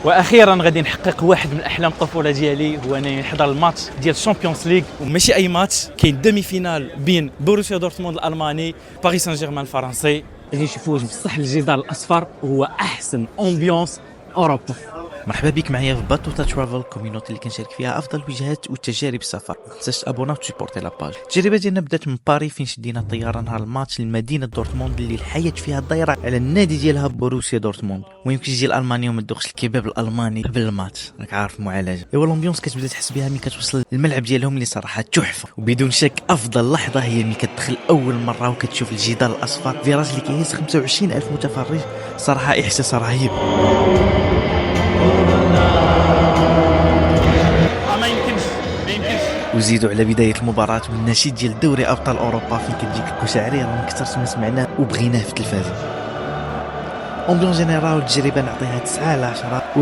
واخيرا غادي نحقق واحد من احلام الطفوله ديالي، هو انني نحضر الماتش ديال الشامبيونز ليغ، وماشي اي ماتش، كاين دومي فينال بين بوروسيا دورتموند الالماني باريس سان جيرمان الفرنسي. غادي نشوفوا بصح الجدار الاصفر هو احسن امبيونس اوروبا. مرحبا بك معايا في باتوتا ترافل كوميونيتي اللي كنشارك فيها افضل الوجهات وتجارب السفر. ما تنساش تابونا وتسيبورتي لاباج. التجربه ديالنا بدات من باري فين شدينا الطياره نهار الماتش لمدينه دورتموند اللي الحياه فيها دايره على النادي ديالها بوروسيا دورتموند. ويمكن تجي لالمانيا وما تذوقش الكباب الالماني قبل الماتش، راك عارف المعالجه. ايوا الامبيونس كتبدا تحس بها ملي كتوصل للملعب ديالهم اللي صراحه تحفه، وبدون شك افضل لحظه هي ملي كتدخل اول مره وكتشوف الجدار الاصفر فيراج اللي كيهز 25,000 متفرج. صراحه احساس رهيب. وزيدوا على بداية المباراة بالنشيد ديال دوري أبطال أوروبا فين كتجيك الكشعرير من كثر ما سمعناه وبغيناه في التلفازة. أمبيون جينيرال التجربة نعطيها 9/10.